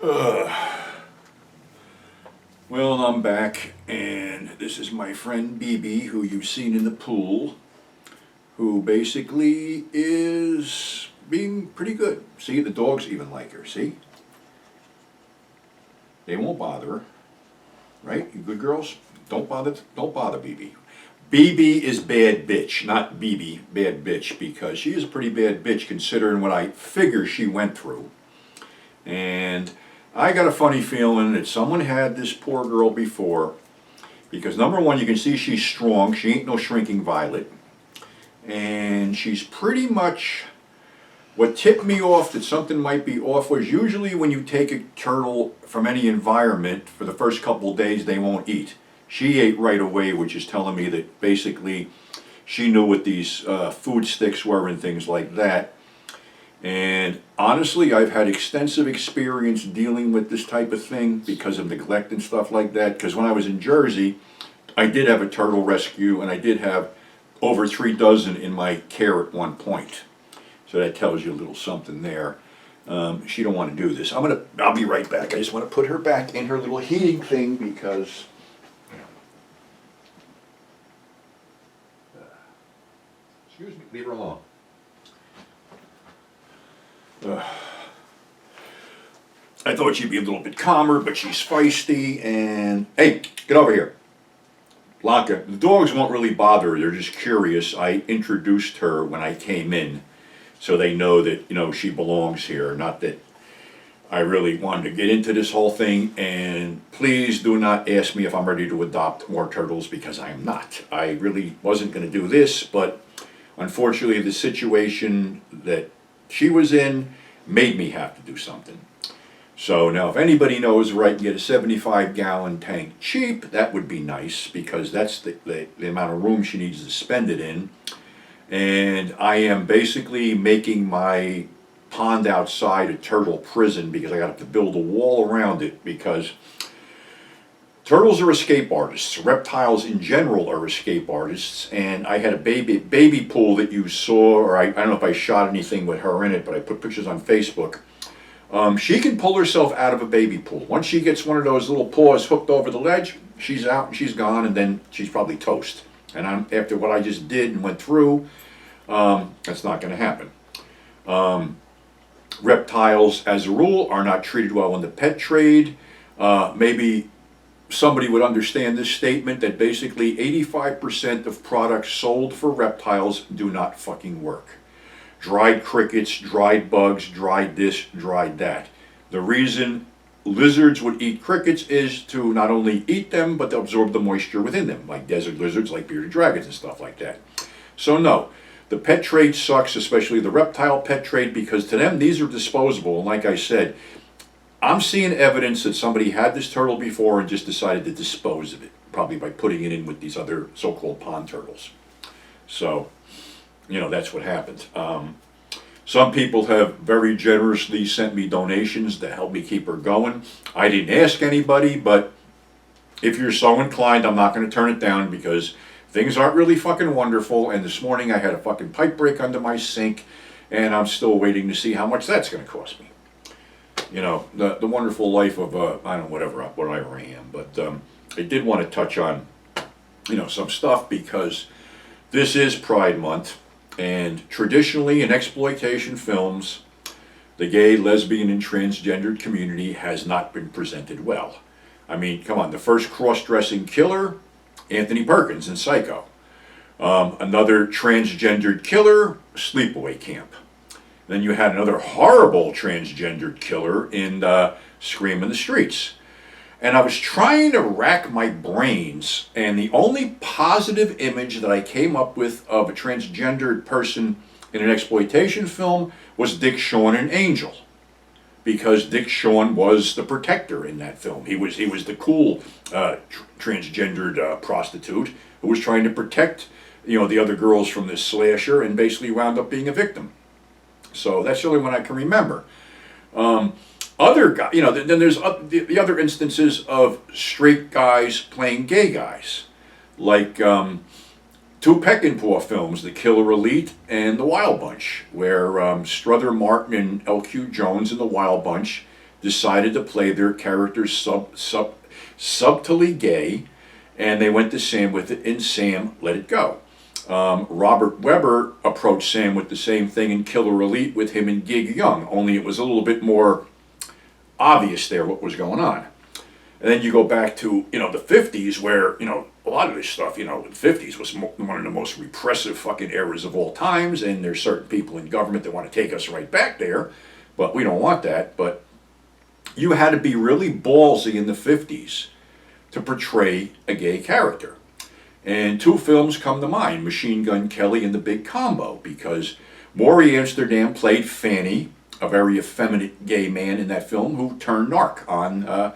Well, I'm back, and this is my friend BB, who you've seen in the pool, who basically is being pretty good. See, the dogs even like her, see? They won't bother her, right? You good girls? Don't bother BB. BB is bad bitch, not BB, bad bitch, because she is a pretty bad bitch considering what I figure she went through. And I got a funny feeling that someone had this poor girl before, because number one, you can see she's strong. She ain't no shrinking violet. And she's pretty much, what tipped me off that something might be off was usually when you take a turtle from any environment, for the first couple of days they won't eat. She ate right away, which is telling me that basically she knew what these food sticks were and things like that. And honestly, I've had extensive experience dealing with this type of thing because of neglect and stuff like that. Because when I was in Jersey, I did have a turtle rescue, and I did have over 3 dozen in my care at one point. So that tells you a little something there. She don't want to do this. I'll be right back. I just want to put her back in her little heating thing because. Excuse me, leave her alone. I thought she'd be a little bit calmer, but she's feisty, and hey, get over here. Lanka, the dogs won't really bother her, they're just curious. I introduced her when I came in, so they know that, she belongs here, not that I really wanted to get into this whole thing. And please do not ask me if I'm ready to adopt more turtles, because I am not. I really wasn't going to do this, but unfortunately the situation that she was in made me have to do something. So now if anybody knows where I can get a 75-gallon tank cheap, that would be nice, because that's the amount of room she needs to spend it in. And I am basically making my pond outside a turtle prison, because I got to build a wall around it, because turtles are escape artists. Reptiles in general are escape artists. And I had a baby pool that you saw, or I don't know if I shot anything with her in it, but I put pictures on Facebook. She can pull herself out of a baby pool. Once she gets one of those little paws hooked over the ledge, she's out and she's gone, and then she's probably toast. And after what I just did and went through, that's not going to happen. Reptiles, as a rule, are not treated well in the pet trade. Maybe somebody would understand this statement, that basically 85% of products sold for reptiles do not fucking work. Dried crickets, dried bugs, dried this, dried that. The reason lizards would eat crickets is to not only eat them, but to absorb the moisture within them, like desert lizards, like bearded dragons and stuff like that. So no, the pet trade sucks, especially the reptile pet trade, because to them these are disposable. And like I said, I'm seeing evidence that somebody had this turtle before and just decided to dispose of it, probably by putting it in with these other so-called pond turtles. So, that's what happened. Some people have very generously sent me donations to help me keep her going. I didn't ask anybody, but if you're so inclined, I'm not going to turn it down, because things aren't really fucking wonderful. And this morning I had a fucking pipe break under my sink, and I'm still waiting to see how much that's going to cost me. The wonderful life of, I don't know, whatever I am. But I did want to touch on, some stuff, because this is Pride Month. And traditionally in exploitation films, the gay, lesbian, and transgendered community has not been presented well. I mean, come on, the first cross-dressing killer, Anthony Perkins in Psycho. Another transgendered killer, Sleepaway Camp. Then you had another horrible transgendered killer in Scream in the Streets. And I was trying to rack my brains, and the only positive image that I came up with of a transgendered person in an exploitation film was Dick Shawn in Angel, because Dick Shawn was the protector in that film. He was the cool transgendered prostitute who was trying to protect the other girls from this slasher, and basically wound up being a victim. So that's the only one I can remember. Other guys, then there's the other instances of straight guys playing gay guys, like 2 Peckinpah films, The Killer Elite and The Wild Bunch, where Strother Martin and L.Q. Jones in The Wild Bunch decided to play their characters subtly gay, and they went to Sam with it, and Sam let it go. Robert Webber approached Sam with the same thing in Killer Elite with him and Gig Young, only it was a little bit more obvious there what was going on. And then you go back to, the 50s where, a lot of this stuff, the 50s was one of the most repressive fucking eras of all times, and there's certain people in government that want to take us right back there, but we don't want that. But you had to be really ballsy in the 50s to portray a gay character. And two films come to mind, Machine Gun Kelly and The Big Combo, because Maury Amsterdam played Fanny, a very effeminate gay man in that film who turned narc on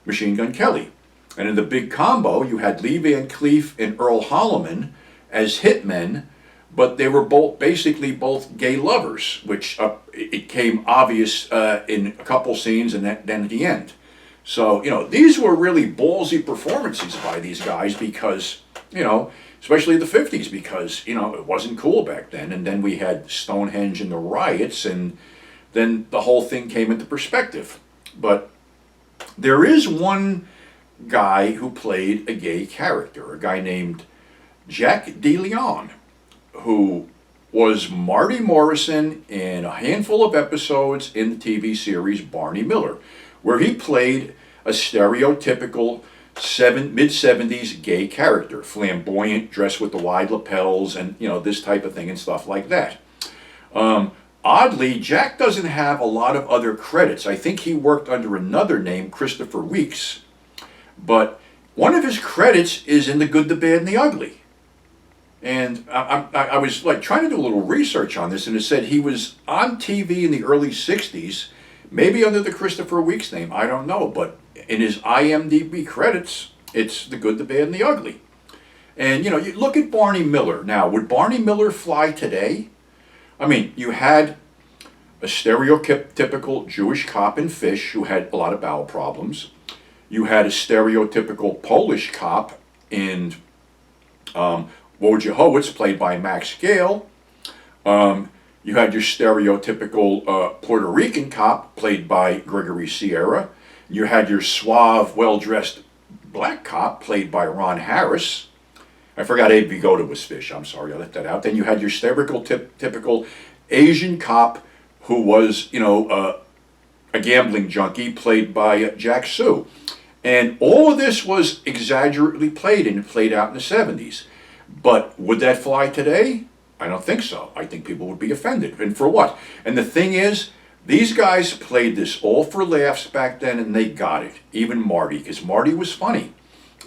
Machine Gun Kelly. And in The Big Combo, you had Lee Van Cleef and Earl Holliman as hitmen, but they were basically both gay lovers, which it came obvious in a couple scenes and then at the end. So, these were really ballsy performances by these guys because, especially the 50s, because, it wasn't cool back then. And then we had Stonehenge and the riots, and then the whole thing came into perspective. But there is one guy who played a gay character, a guy named Jack DeLeon, who was Marty Morrison in a handful of episodes in the TV series Barney Miller, where he played a stereotypical mid-70s gay character, flamboyant, dressed with the wide lapels and, this type of thing and stuff like that. Oddly, Jack doesn't have a lot of other credits. I think he worked under another name, Christopher Weeks, but one of his credits is in The Good, the Bad, and the Ugly. And I was like trying to do a little research on this, and it said he was on TV in the early 60s, maybe under the Christopher Weeks name, I don't know, but in his IMDb credits, it's The Good, the Bad, and the Ugly. And, you look at Barney Miller. Now, would Barney Miller fly today? I mean, you had a stereotypical Jewish cop in Fish who had a lot of bowel problems. You had a stereotypical Polish cop in Wojciechowicz, played by Max Gale. You had your stereotypical Puerto Rican cop, played by Gregory Sierra. You had your suave, well-dressed black cop, played by Ron Harris. I forgot Abe Vigoda was Fish. I'm sorry, I left that out. Then you had your typical Asian cop who was, a gambling junkie, played by Jack Sue. And all of this was exaggerately played and played out in the 70s. But would that fly today? I don't think so. I think people would be offended. And for what? And the thing is, these guys played this all for laughs back then, and they got it. Even Marty, because Marty was funny.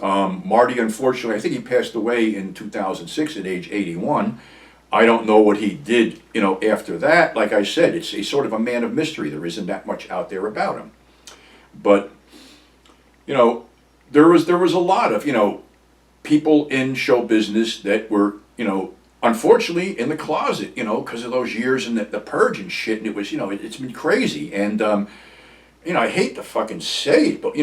Marty, unfortunately, I think he passed away in 2006 at age 81. I don't know what he did, after that. Like I said, he's sort of a man of mystery. There isn't that much out there about him. But, there was a lot of, people in show business that were, unfortunately in the closet, because of those years and the purge and shit. And it was, it's been crazy. And, I hate to fucking say it, but,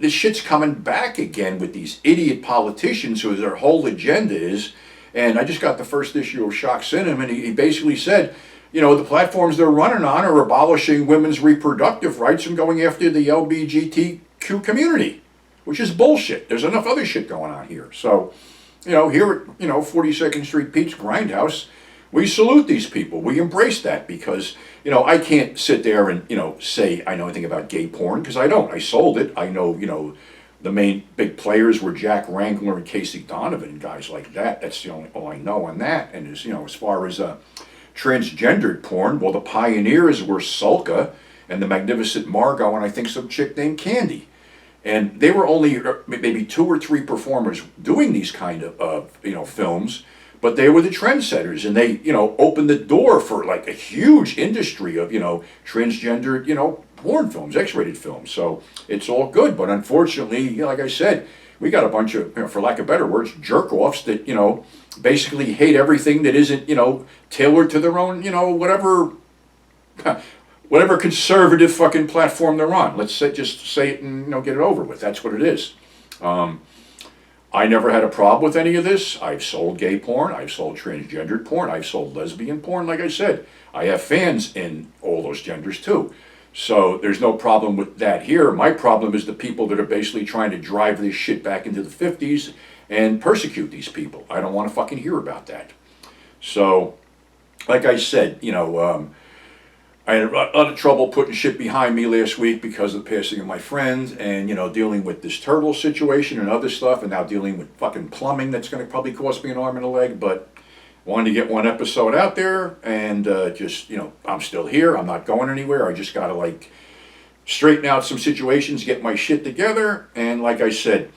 this shit's coming back again with these idiot politicians who their whole agenda is. And I just got the first issue of Shock Cinema, and he basically said, the platforms they're running on are abolishing women's reproductive rights and going after the LGBTQ community, which is bullshit. There's enough other shit going on here. So, here at, 42nd Street Pete's Grindhouse, we salute these people. We embrace that because, I can't sit there and, say I know anything about gay porn, because I don't. I sold it. I know, the main big players were Jack Wrangler and Casey Donovan and guys like that. That's the only all I know on that. And as far as transgendered porn, well, the pioneers were Sulka and the Magnificent Margot and I think some chick named Candy. And they were only maybe 2 or 3 performers doing these kind of films, but they were the trendsetters, and they opened the door for like a huge industry of transgender porn films, X-rated films. So it's all good, but unfortunately, like I said, we got a bunch of, for lack of better words, jerk-offs that basically hate everything that isn't tailored to their own whatever conservative fucking platform they're on. Let's just say it and get it over with. That's what it is. I never had a problem with any of this. I've sold gay porn. I've sold transgendered porn. I've sold lesbian porn. Like I said, I have fans in all those genders too. So there's no problem with that here. My problem is the people that are basically trying to drive this shit back into the 50s and persecute these people. I don't want to fucking hear about that. So, like I said, I had a lot of trouble putting shit behind me last week because of the passing of my friend, and dealing with this turtle situation and other stuff, and now dealing with fucking plumbing that's going to probably cost me an arm and a leg. But wanted to get one episode out there, and I'm still here. I'm not going anywhere. I just got to straighten out some situations, get my shit together, and like I said,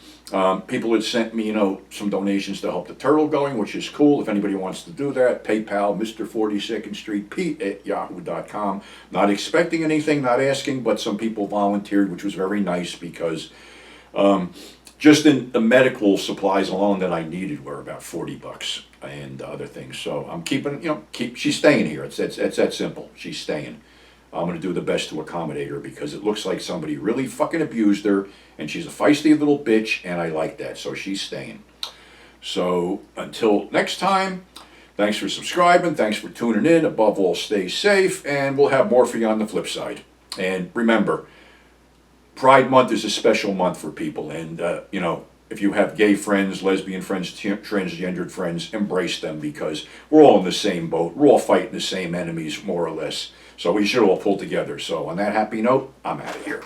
people had sent me, some donations to help the turtle going, which is cool. If anybody wants to do that, PayPal, Mr. 42nd Street Pete at yahoo.com. Not expecting anything, not asking, but some people volunteered, which was very nice because just in the medical supplies alone that I needed were about $40 and other things. So I'm keeping, she's staying here. It's that simple. She's staying. I'm going to do the best to accommodate her because it looks like somebody really fucking abused her, and she's a feisty little bitch, and I like that, so she's staying. So until next time, thanks for subscribing, thanks for tuning in. Above all, stay safe, and we'll have more for you on the flip side. And remember, Pride Month is a special month for people, and if you have gay friends, lesbian friends, transgendered friends, embrace them because we're all in the same boat. We're all fighting the same enemies, more or less. So we should all pull together. So on that happy note, I'm out of here.